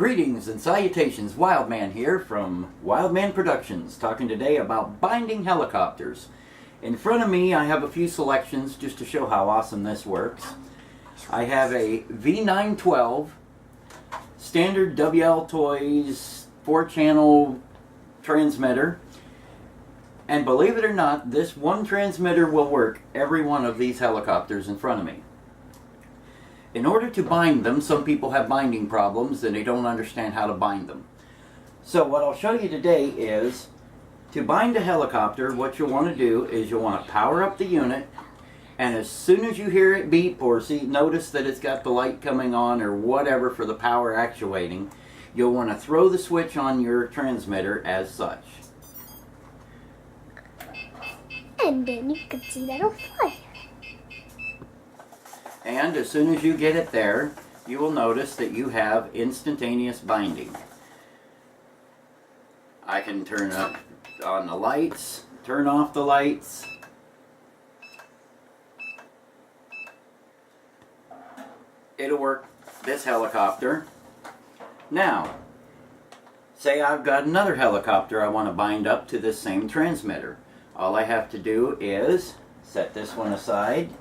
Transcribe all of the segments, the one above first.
Greetings and salutations, Wildman here from Wildman Productions, talking today about binding helicopters. In front of me I have a few selections just to show how awesome this works. I have a V912 standard WLToys 4-channel transmitter, and believe it or not, this one transmitter will work every one of these helicopters in front of me. In order to bind them, some people have binding problems and they don't understand how to bind them. So what I'll show you today is, to bind a helicopter, what you'll want to do is you'll want to power up the unit, and as soon as you hear it beep or notice that it's got the light coming on or whatever for the power actuating, you'll want to throw the switch on your transmitter as such. And then you can see that on fire. And as soon as you get it there, you will notice that you have instantaneous binding. I can turn up on the lights, turn off the lights. It'll work this helicopter. Now, say I've got another helicopter I want to bind up to this same transmitter. All I have to do is set this one aside.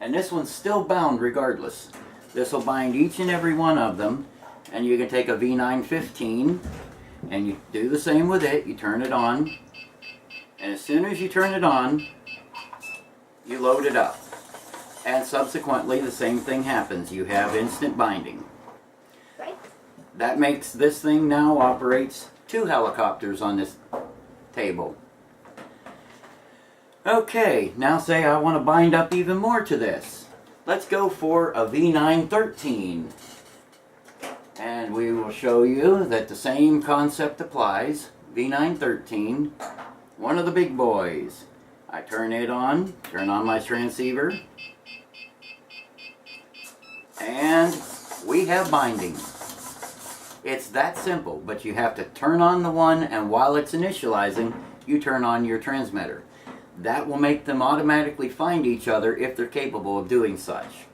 And this one's still bound regardless. This will bind each and every one of them. And you can take a V915 and you do the same with it. You turn it on. And as soon as you turn it on, you load it up. And subsequently the same thing happens. You have instant binding. Right. That makes this thing now operates 2 helicopters on this table. Okay, now say I want to bind up even more to this. Let's go for a V913. And we will show you that the same concept applies. V913, one of the big boys. I turn it on, turn on my transceiver, and we have binding. It's that simple, but you have to turn on the one, and while it's initializing, you turn on your transmitter. That will make them automatically find each other if they're capable of doing such.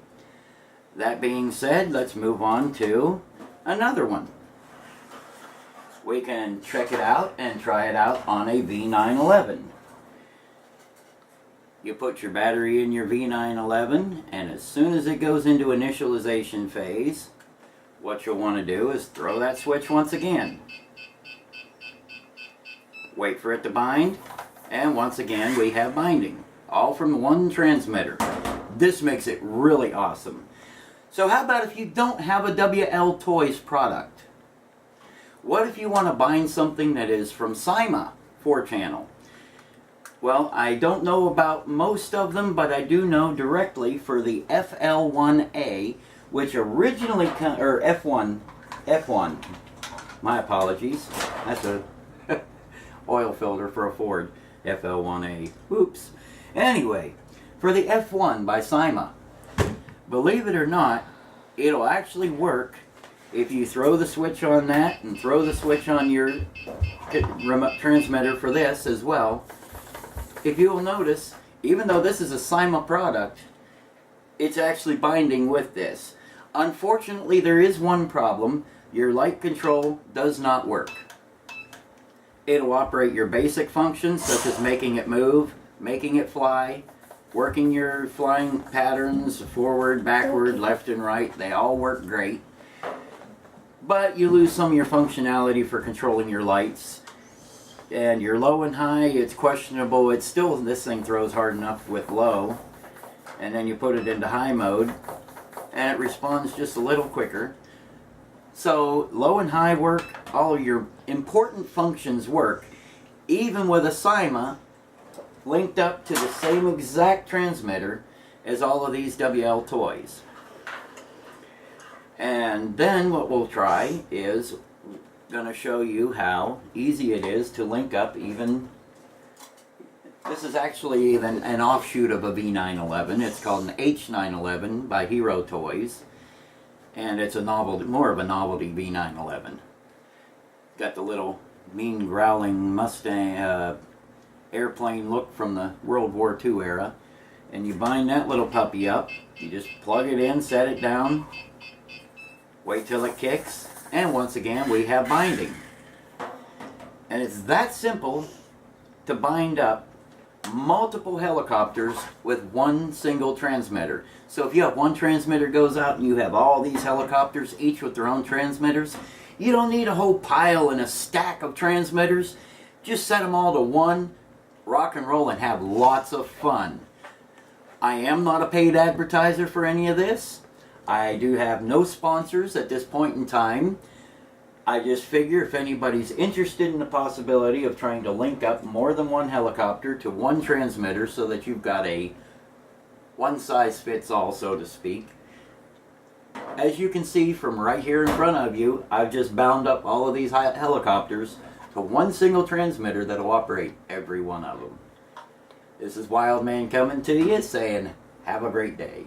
That being said, let's move on to another one. We can check it out and try it out on a V911. You put your battery in your V911, and as soon as it goes into initialization phase, what you'll want to do is throw that switch once again. Wait for it to bind. And once again, we have binding, all from one transmitter. This makes it really awesome. So how about if you don't have a WLToys product? What if you want to bind something that is from SIMA 4-channel? Well, I don't know about most of them, but I do know directly for the FL1A, which originally, or F1, my apologies, that's a oil filter for a Ford. FL1A. Oops. Anyway, for the F1 by SIMA, believe it or not, it'll actually work if you throw the switch on that and throw the switch on your remote transmitter for this as well. If you will notice, even though this is a SIMA product, it's actually binding with this. Unfortunately, there is one problem. Your light control does not work. It'll operate your basic functions such as making it move, making it fly, working your flying patterns forward, backward, left and right. They all work great. But you lose some of your functionality for controlling your lights. And your low and high, it's questionable. It's still, this thing throws hard enough with low. And then you put it into high mode and it responds just a little quicker. So low and high work, all of your important functions work, even with a SIMA linked up to the same exact transmitter as all of these WLToys. And then what we'll try is going to show you how easy it is to link up even, this is actually even an offshoot of a V911. It's called an H911 by Hero Toys. And it's a novelty, more of a novelty V911. Got the little mean growling Mustang airplane look from the World War II era. And you bind that little puppy up. You just plug it in, set it down, wait till it kicks, And once again, we have binding. And it's that simple to bind up multiple helicopters with one single transmitter. So if you have one transmitter goes out and you have all these helicopters, each with their own transmitters, you don't need a whole pile and a stack of transmitters. Just set them all to one, rock and roll, and have lots of fun. I am not a paid advertiser for any of this. I do have no sponsors at this point in time. I just figure if anybody's interested in the possibility of trying to link up more than one helicopter to one transmitter so that you've got a one size fits all, so to speak. As you can see from right here in front of you, I've just bound up all of these helicopters to one single transmitter that will operate every one of them. This is Wild Man coming to you saying, have a great day.